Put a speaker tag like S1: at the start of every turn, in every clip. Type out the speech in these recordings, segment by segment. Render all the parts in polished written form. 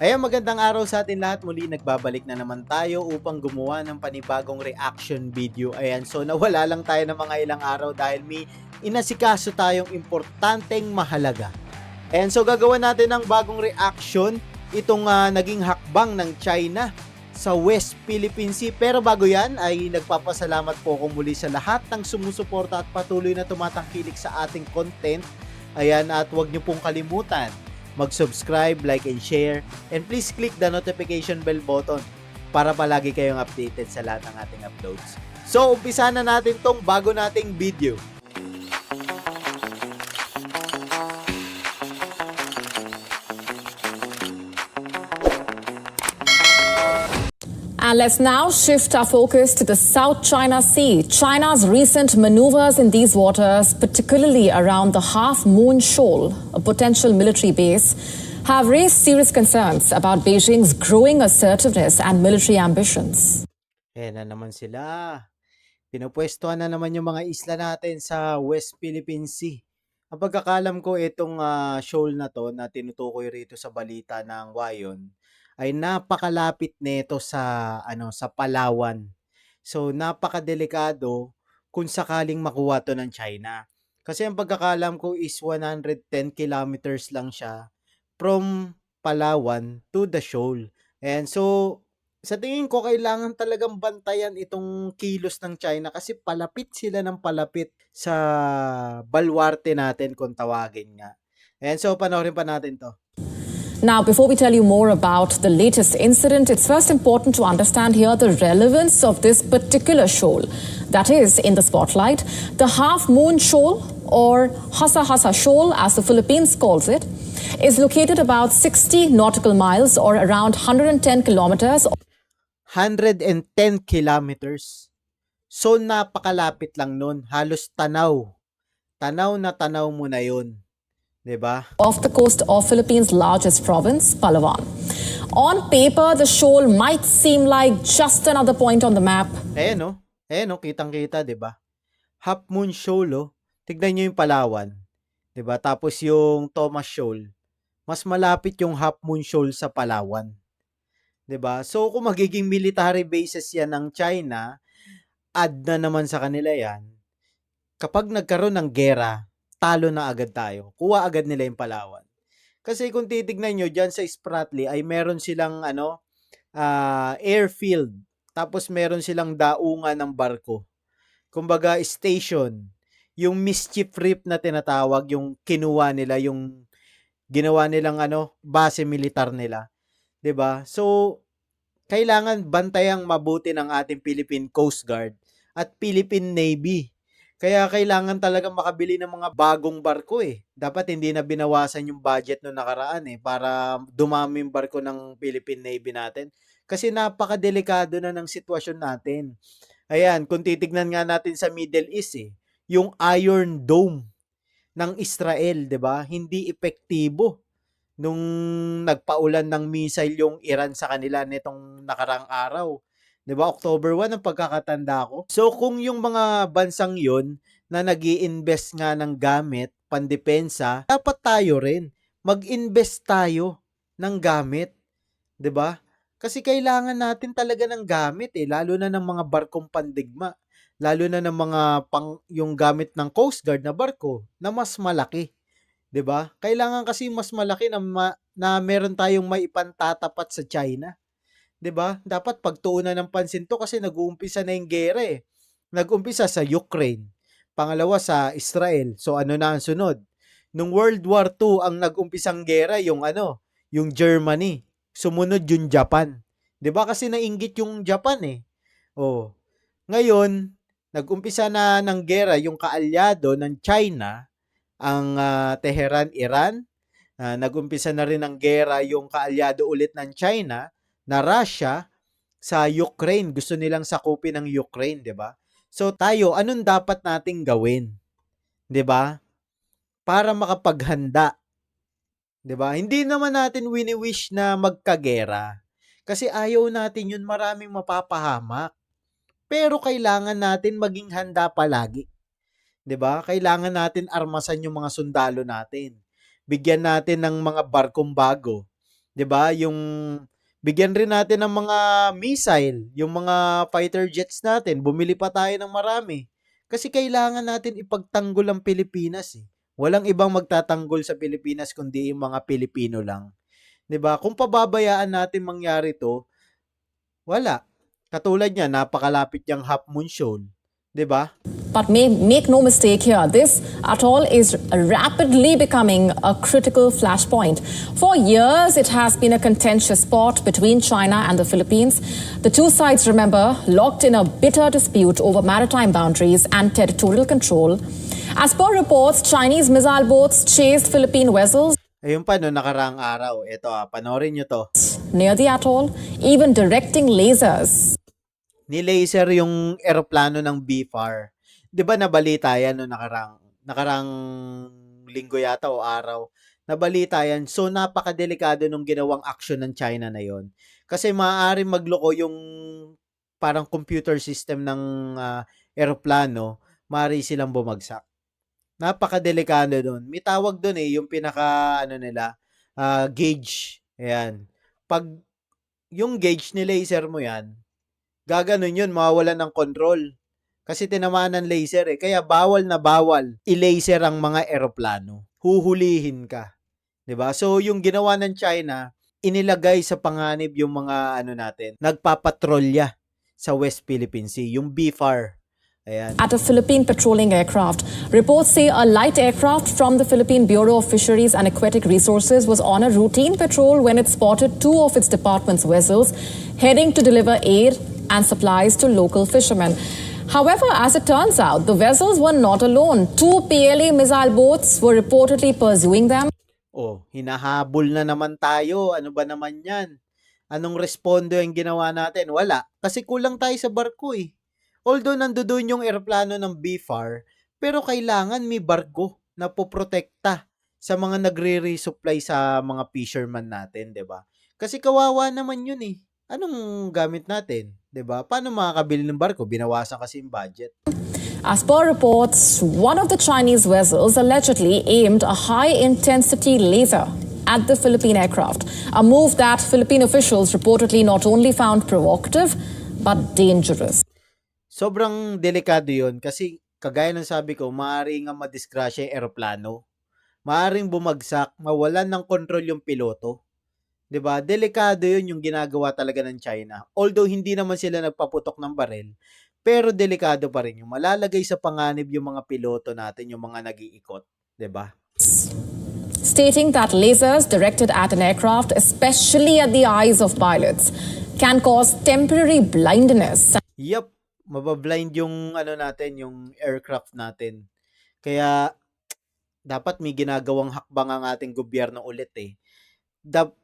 S1: Ayan, magandang araw sa atin lahat. Muli nagbabalik na naman tayo upang gumawa ng panibagong reaction video. Ayan, so nawala lang tayo ng mga ilang araw dahil may inasikaso tayong importanteng mahalaga. Ayan, so gagawa natin ng bagong reaction itong naging hakbang ng China sa West Philippine Sea. Pero bago yan ay nagpapasalamat po ako muli sa lahat ng sumusuporta at patuloy na tumatangkilik sa ating content. Ayan, at huwag niyo pong kalimutan mag-subscribe, like, and share. And please click the notification bell button para palagi kayong updated sa lahat ng ating uploads. So, umpisa na natin tong bago nating video.
S2: And let's now shift our focus to the South China Sea. China's recent maneuvers in these waters, particularly around the Half Moon Shoal, a potential military base, have raised serious concerns about Beijing's growing assertiveness and military ambitions.
S1: Na naman sila. Pinupwestuhan na naman yung mga isla natin sa West Philippine Sea. Ang pagkakalam ko, itong shoal na to na tinutukoy rito sa balita ng Wayon ay napakalapit nito sa sa Palawan. So napakadelikado kung sakaling makuha to ng China. Kasi ang pagkakalam ko is 110 kilometers lang siya from Palawan to the shoal. And so sa tingin ko kailangan talagang bantayan itong kilos ng China kasi palapit sila ng palapit sa balwarte natin kung tawagin nga. And so panoorin pa natin to.
S2: Now, before we tell you more about the latest incident, it's first important to understand here the relevance of this particular shoal that is in the spotlight. The Half Moon Shoal, or Hasa Hasa Shoal as the Philippines calls it, is located about 60 nautical miles or around 110 kilometers.
S1: 110 kilometers. So napakalapit lang nun. Halos tanaw. Tanaw na tanaw mo na yun. 'Di ba?
S2: Off the coast of Philippines' largest province, Palawan. On paper, the shoal might seem like just another point on the map.
S1: Ayan no, kitang-kita, 'di ba? Half Moon Shoal, oh. Tignan niyo yung Palawan, 'di ba? Tapos yung Thomas Shoal, mas malapit yung Half Moon Shoal sa Palawan. 'Di ba? So kung magiging military bases 'yan ng China, add na naman sa kanila 'yan. Kapag nagkaroon ng gera, talo na agad tayo. Kuha agad nila yung Palawan. Kasi kung titignan nyo, dyan sa Spratly ay meron silang airfield. Tapos meron silang daungan ng barko. Kumbaga station. Yung mischief reef na tinatawag, yung kinuha nila, yung ginawa nilang base militar nila. 'Di ba? So kailangan bantayang mabuti ng ating Philippine Coast Guard at Philippine Navy. Kaya kailangan talaga makabili ng mga bagong barko eh. Dapat hindi na binawasan yung budget no nakaraan eh para dumami yung barko ng Philippine Navy natin. Kasi napakadelikado na ng sitwasyon natin. Ayan, kung titignan nga natin sa Middle East eh, yung Iron Dome ng Israel, 'di ba? Hindi epektibo nung nagpaulan ng missile yung Iran sa kanila nitong nakarang araw. 'Di ba? October 1 ang pagkakatanda ko. So kung yung mga bansang 'yon na nag-iinvest nga ng gamit pandepensa, dapat tayo rin mag-invest tayo ng gamit, 'di ba? Kasi kailangan natin talaga ng gamit eh, lalo na ng mga barkong pandigma, lalo na ng mga yung gamit ng Coast Guard na barko na mas malaki. 'Di ba? Kailangan kasi mas malaki na meron tayong maipantatapat sa China. 'Di ba? Dapat pagtuunan ng pansin 'to kasi nag-uumpisa na yung giyera eh. Nag-umpisa sa Ukraine, pangalawa sa Israel. So ano na ang sunod? Nung World War II ang nag-umpisang giyera yung yung Germany. Sumunod yung Japan. 'Di ba kasi nainggit yung Japan eh. Oh. Ngayon, nag-umpisa na ng giyera yung kaalyado ng China, ang Tehran, Iran. Nag-umpisa na rin ng gera yung kaalyado ulit ng China na Russia sa Ukraine. Gusto nilang sakupin ng Ukraine, 'di ba? So tayo, anong dapat nating gawin? 'Di ba? Para makapaghanda, 'di ba? Hindi naman natin wini-wish na magkagera. Kasi ayaw natin 'yun, maraming mapapahamak. Pero kailangan natin maging handa palagi. 'Di ba? Kailangan natin armasan yung mga sundalo natin. Bigyan natin ng mga barkong bago. 'di ba? Yung bigyan rin natin ng mga missile, yung mga fighter jets natin, bumili pa tayo ng marami. Kasi kailangan natin ipagtanggol ang Pilipinas eh. Walang ibang magtatanggol sa Pilipinas kundi yung mga Pilipino lang. 'Di ba? Kung pababayaan natin mangyari 'to, wala. Katulad niya, napakalapit yang Half Moon Shoal, 'di ba?
S2: But make no mistake here, this atoll is rapidly becoming a critical flashpoint. For years, it has been a contentious spot between China and the Philippines. The two sides, remember, locked in a bitter dispute over maritime boundaries and territorial control. As per reports, Chinese missile boats chased Philippine vessels
S1: Ayun pa, no nakaraang araw. Ito panoorin nyo to.
S2: near the atoll, even directing lasers.
S1: Nilaser yung eroplano ng BFAR. 'Di ba nabalita yan no nakarang linggo yata o araw. Nabalita yan. So napakadelikado nung ginawang action ng China na yon. Kasi maaaring magloko yung parang computer system ng eroplano, maaari silang bumagsak. Napakadelikado doon. May tawag doon yung pinaka ano nila, gauge. Ayan. Pag yung gauge ni laser mo yan, gaganon yun, mawawalan ng control. Kasi tinamaan ng laser Kaya bawal na bawal i-laser ang mga eroplano. Huhulihin ka. 'Di ba? So yung ginawa ng China, inilagay sa panganib yung mga ano natin, nagpapatrolya sa West Philippine Sea, yung BFAR. Ayan.
S2: At a Philippine patrolling aircraft. Reports say a light aircraft from the Philippine Bureau of Fisheries and Aquatic Resources was on a routine patrol when it spotted two of its department's vessels heading to deliver aid and supplies to local fishermen. However, as it turns out, the vessels were not alone. Two PLA missile boats were reportedly pursuing them.
S1: Hinahabol na naman tayo. Ano ba naman yan? Anong respondo yung ginawa natin? Wala. Kasi kulang tayo sa barko Although nandoon yung eroplano ng BFAR, pero kailangan may barko na poprotekta sa mga nagre-resupply sa mga fisherman natin, 'di ba? Kasi kawawa naman yun Anong gamit natin, 'di ba? Paano makakabili ng barko? Binawasan kasi yung budget.
S2: As per reports, one of the Chinese vessels allegedly aimed a high-intensity laser at the Philippine aircraft, a move that Philippine officials reportedly not only found provocative, but dangerous.
S1: Sobrang delikado yun kasi kagaya ng sabi ko, maaaring nga madisgrasya yung eroplano. Maaaring bumagsak, mawalan ng control yung piloto. 'Di ba? Delikado yun yung ginagawa talaga ng China. Although hindi naman sila nagpaputok ng baril, pero delikado pa rin yung malalagay sa panganib yung mga piloto natin, yung mga nag-iikot. 'Di ba?
S2: Stating that lasers directed at an aircraft, especially at the eyes of pilots, can cause temporary blindness.
S1: Yup, mabablind yung ano natin, yung aircraft natin. Kaya dapat may ginagawang hakbang ang ating gobyerno ulit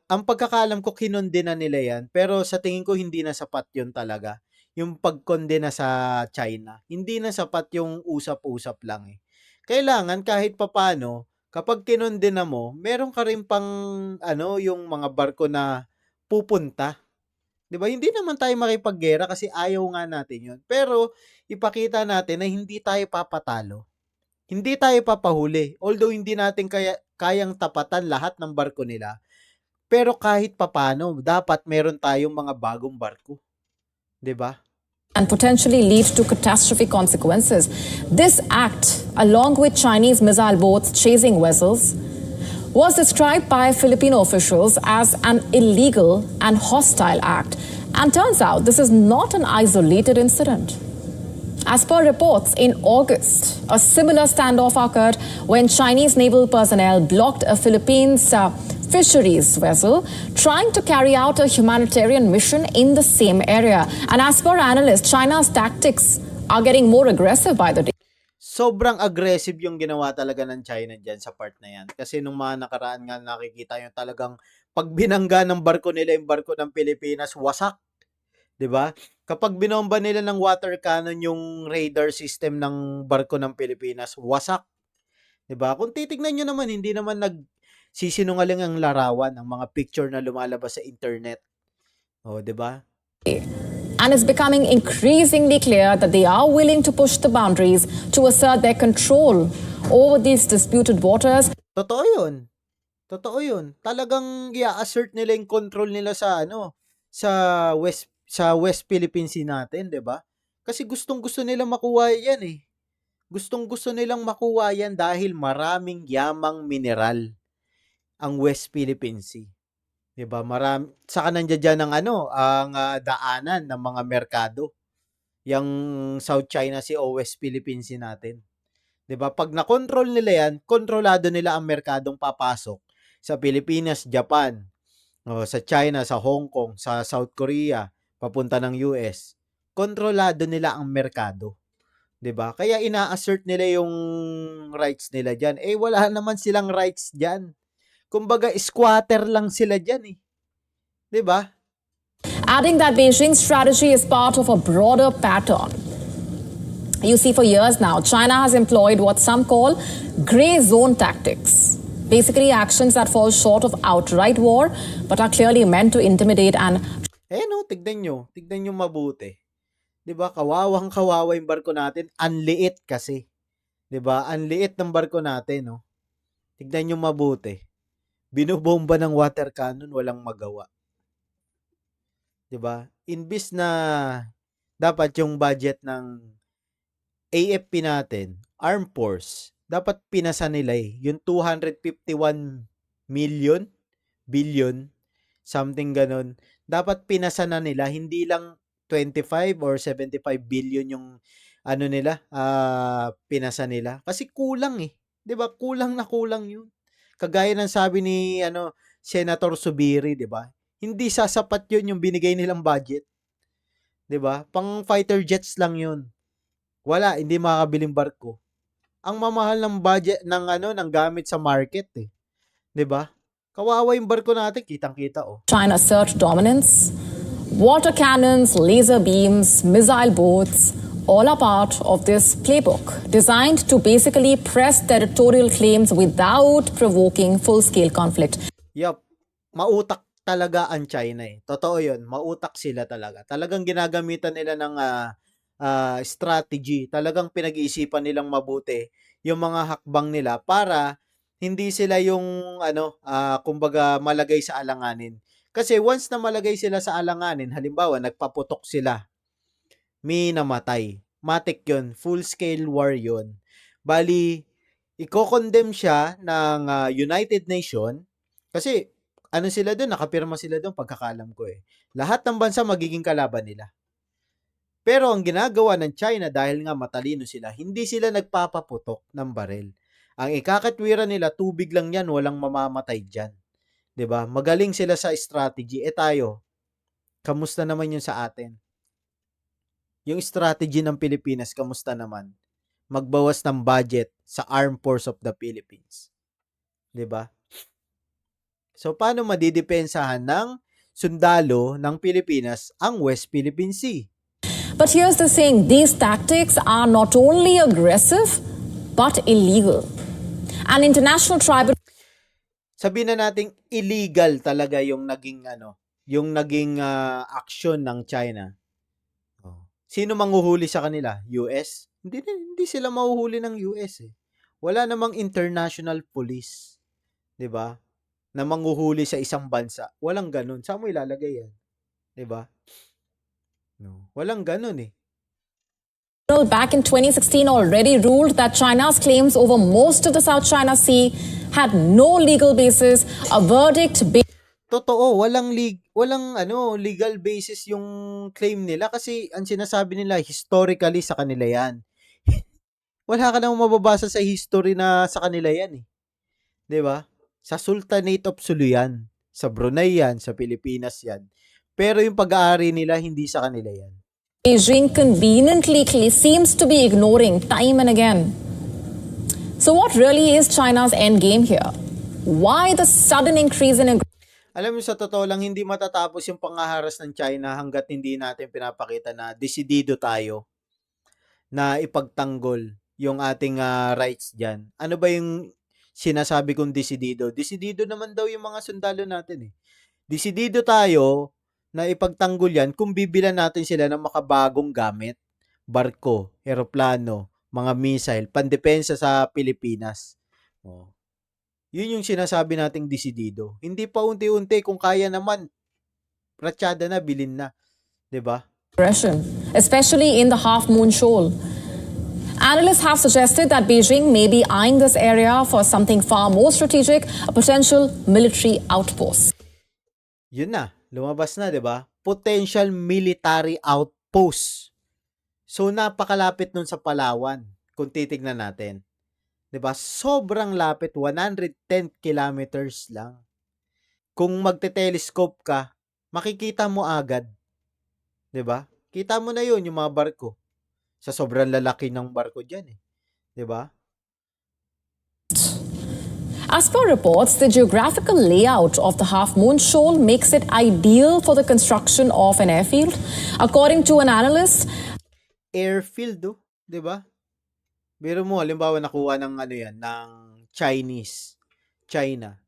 S1: ang pagkakaalam ko kinondena nila yan, pero sa tingin ko hindi na sapat yun talaga. Yung pagkondena sa China, hindi na sapat yung usap-usap lang Kailangan kahit papano, kapag kinondena mo, meron ka rin pang yung mga barko na pupunta. 'Di ba? Hindi naman tayo makipaggera kasi ayaw nga natin 'yon. Pero ipakita natin na hindi tayo papatalo. Hindi tayo papahuli. Although hindi natin kayang tapatan lahat ng barko nila. Pero kahit papano, dapat meron tayong mga bagong barko. 'Di ba?
S2: And potentially lead to catastrophic consequences. This act, along with Chinese missile boats chasing vessels, was described by Filipino officials as an illegal and hostile act. And turns out this is not an isolated incident. As per reports, in August, a similar standoff occurred when Chinese naval personnel blocked a Philippines fisheries vessel trying to carry out a humanitarian mission in the same area. And as per analysts, China's tactics are getting more aggressive by the day.
S1: Sobrang aggressive yung ginawa talaga ng China dyan sa part na yan. Kasi nung mga nakaraan nga nakikita yung talagang pag binangga ng barko nila yung barko ng Pilipinas, wasak. 'Di ba? Kapag binomba nila ng water cannon yung radar system ng barko ng Pilipinas, wasak. 'Di ba? Kung titignan nyo naman, hindi naman nagsisinungaling ang larawan ng mga picture na lumalabas sa internet. 'Di ba?
S2: And it's becoming increasingly clear that they are willing to push the boundaries to assert their control over these disputed waters.
S1: Totoo 'yun. Totoo 'yun. Talagang i-a-assert nila yung control nila sa ano, sa West Philippine Sea natin, 'di ba? Kasi gustong-gusto nilang makuha 'yan eh. Gustong-gusto nilang makuha 'yan dahil maraming yamang mineral ang West Philippine Sea, 'di ba? Saka nandiyan diyan ang ano, ang daanan ng mga merkado, yang South China Sea o West Philippine Sea natin. 'Di ba? Pag na-control nila 'yan, kontrolado nila ang merkadong papasok sa Pilipinas, Japan, o sa China, sa Hong Kong, sa South Korea, papunta ng US. Kontrolado nila ang merkado, 'di ba? Kaya ina-assert nila yung rights nila diyan. Eh wala naman silang rights diyan. Kumbaga squatter lang sila diyan eh, 'di ba?
S2: Adding that Beijing's strategy is part of a broader pattern. You see, for years now, China has employed what some call gray zone tactics. Basically, actions that fall short of outright war but are clearly meant to intimidate and
S1: No, tignan nyo mabuti. 'Di ba? Kawawang-kawawa yung barko natin. Ang liit kasi. 'Di ba? Ang liit ng barko natin, no. Tignan nyo mabuti. Binobomba ng water cannon, walang magawa. 'Di ba? Imbis na dapat yung budget ng AFP natin, Armed Force, dapat pinasa nila yung 251 million, billion, something ganon. Dapat pinasa na nila, hindi lang 25 or 75 billion yung ano nila, pinasa nila. Kasi kulang eh. 'Di ba? Kulang na kulang yun. Kagaya ng sabi ni Senator Subiri, 'di ba? Hindi sasapat yun yung binigay nilang budget. 'Di ba? Pang fighter jets lang yun. Wala, hindi makakabiling barko. Ang mamahal ng budget ng gamit sa market eh. 'Di ba? Kawawa yung barko natin, kitang-kita oh.
S2: China assert dominance. Water cannons, laser beams, missile boats, all are part of this playbook designed to basically press territorial claims without provoking full-scale conflict.
S1: Yup. Mautak talaga ang China eh. Totoo 'yun. Mautak sila talaga. Talagang ginagamitan nila ng strategy. Talagang pinag-iisipan nilang mabuti yung mga hakbang nila para hindi sila yung kumbaga malagay sa alanganin. Kasi once na malagay sila sa alanganin, halimbawa nagpaputok sila, may namatay. Matik 'yun, full scale war 'yun. Bali iko-condemn siya ng United Nation kasi ano sila doon, nakapirma sila doon pagkakalam ko eh. Lahat ng bansa magiging kalaban nila. Pero ang ginagawa ng China dahil nga matalino sila, hindi sila nagpapaputok ng baril. Ang ikakatwiran nila, tubig lang yan, walang mamamatay dyan. 'Di ba? Magaling sila sa strategy. Tayo, kamusta naman yun sa atin? Yung strategy ng Pilipinas, kamusta naman? Magbawas ng budget sa Armed Force of the Philippines. 'Di ba? So, paano madidepensahan ng sundalo ng Pilipinas ang West Philippine Sea?
S2: But here's the thing, these tactics are not only aggressive, but illegal. An international tribunal
S1: Sabihin na nating illegal talaga yung naging action ng China. Oh. Sino manghuhuli sa kanila? US? Hindi sila mahuhuli ng US eh. Wala namang international police, 'di ba? Na manghuhuli sa isang bansa. Walang ganun. Saan mo ilalagay yan? 'Di ba? No. Walang ganun eh.
S2: back in 2016 already ruled that China's claims over most of the South China Sea had no legal basis. A verdict
S1: Totoo, walang legal basis yung claim nila kasi ang sinasabi nila historically sa kanila yan. Wala ka nang mababasa sa history na sa kanila yan eh. 'Di ba? Sa Sultanate of Sulu yan, sa Brunei yan, sa Pilipinas yan. Pero yung pag-aari nila hindi sa kanila yan.
S2: Beijing conveniently seems to be ignoring time and again. So what really is China's end game here? Why the sudden increase in
S1: Alam mo, sa totoo lang, hindi matatapos yung pangaharas ng China hanggat hindi natin pinapakita na desidido tayo na ipagtanggol yung ating rights dyan. Ano ba yung sinasabi kong desidido? Desidido naman daw yung mga sundalo natin eh. Desidido tayo na ipagtanggol yan kung bibilan natin sila ng makabagong gamit, barko, eroplano, mga missile, pandepensa sa Pilipinas. Oh. Yun yung sinasabi nating desidido. Hindi pa unti-unti, kung kaya naman, ratsyada na, bilin na. 'Di ba?
S2: Aggression, especially in the Half Moon Shoal. Analysts have suggested that Beijing may be eyeing this area for something far more strategic, a potential military outpost.
S1: Yun na, lumabas na, 'di ba? Potential military outpost. So napakalapit nun sa Palawan kung titignan natin. 'Di ba? Sobrang lapit, 110 kilometers lang. Kung magte-telescope ka, makikita mo agad, 'di ba? Kita mo na 'yun yung mga barko. Sa sobrang lalaki ng barko diyan, 'di ba?
S2: As per reports, the geographical layout of the Half Moon Shoal makes it ideal for the construction of an airfield. According to an analyst,
S1: Airfield, 'di ba? Biro mo, halimbawa nakuha ng ano 'yan, ng China.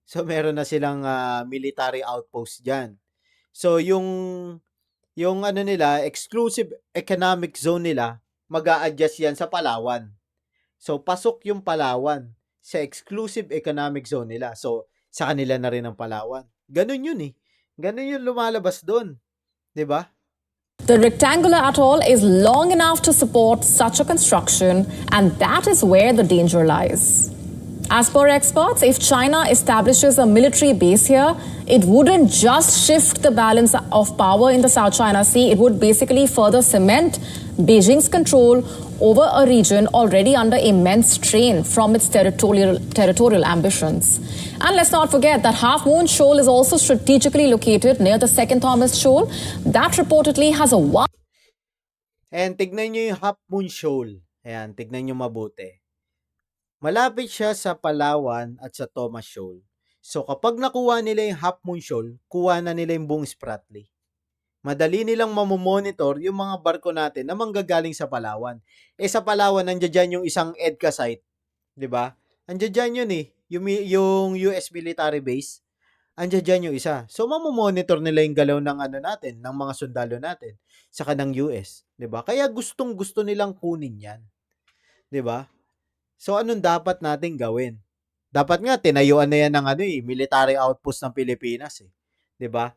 S1: So meron na silang military outpost diyan. So yung ano nila, exclusive economic zone nila, mag-a-adjust yan sa Palawan. So pasok yung Palawan sa exclusive economic zone nila. So sa kanila na rin ang Palawan. Ganun yun eh. Ganun yung lumalabas doon. 'Di ba?
S2: the rectangular atoll is long enough to support such a construction, and that is where the danger lies. As per experts, if China establishes a military base here, it wouldn't just shift the balance of power in the South China Sea, it would basically further cement Beijing's control over a region already under immense strain from its territorial ambitions. And let's not forget that Half Moon Shoal is also strategically located near the Second Thomas Shoal that reportedly has a
S1: And tignan nyo yung Half Moon Shoal. Ayan, tignan nyo mabuti. Malapit siya sa Palawan at sa Thomas Shoal. So kapag nakuha nila yung Half Moon Shoal, kuha na nila yung buong Spratly. Madali nilang mamomonitor yung mga barko natin na manggagaling sa Palawan. Sa Palawan, nandiyan dyan yung isang EDCA site. 'Di ba? Andiyan dyan yun eh. Yung US military base. Andiyan dyan yung isa. So mamomonitor nila yung galaw ng ano natin, ng mga sundalo natin, saka ng US. 'Di ba? Kaya gustong-gusto nilang kunin yan. 'Di ba? So, anong dapat nating gawin? Dapat nga, tinayuan na yan ng military outpost ng Pilipinas. 'Di ba?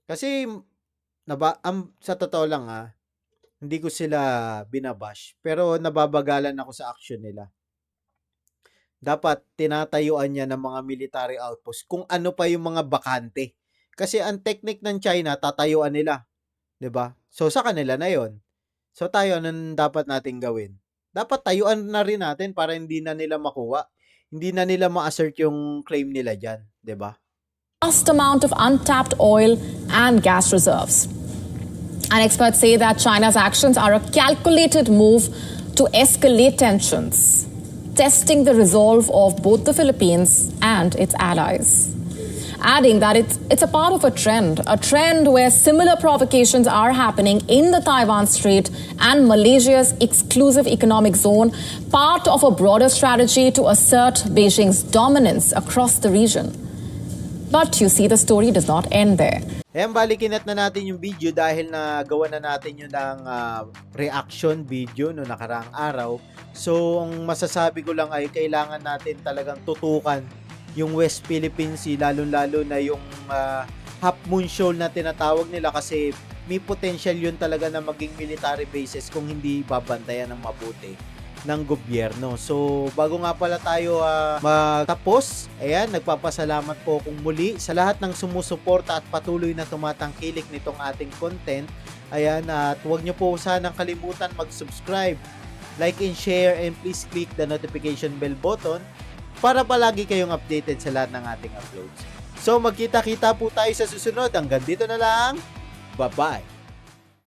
S1: Kasi, sa totoo lang hindi ko sila binabash. Pero, nababagalan ako sa action nila. Dapat, tinatayuan niya ng mga military outpost kung ano pa yung mga bakante. Kasi, ang technique ng China, tatayuan nila. 'Di ba? So, sa kanila na yon. So, tayo, anong dapat nating gawin? Dapat tayuan na rin natin para hindi na nila makuha. Hindi na nila ma-assert yung claim nila dyan. 'Di ba?
S2: vast amount of untapped oil and gas reserves. And experts say that China's actions are a calculated move to escalate tensions, testing the resolve of both the Philippines and its allies. Adding that it's a part of a trend where similar provocations are happening in the Taiwan Strait and Malaysia's exclusive economic zone, part of a broader strategy to assert Beijing's dominance across the region. But you see, the story does not end there.
S1: Ayan, balikinat na natin yung video dahil gawa na natin yun ng reaction video no nakaraang araw. So, ang masasabi ko lang ay kailangan natin talagang tutukan yung West Philippine Sea, lalo-lalo na yung Half Moon Shoal na tinatawag nila kasi may potential yun talaga na maging military bases kung hindi babantayan ng mabuti ng gobyerno. So, bago nga pala tayo magtapos, ayan, nagpapasalamat po kung muli sa lahat ng sumusuporta at patuloy na tumatangkilik nitong ating content. Ayan, at huwag nyo po sanang kalimutan mag-subscribe, like and share, and please click the notification bell button para palagi kayong updated sa lahat ng ating uploads. So, magkita-kita po tayo sa susunod. Hanggang dito na lang. Bye-bye!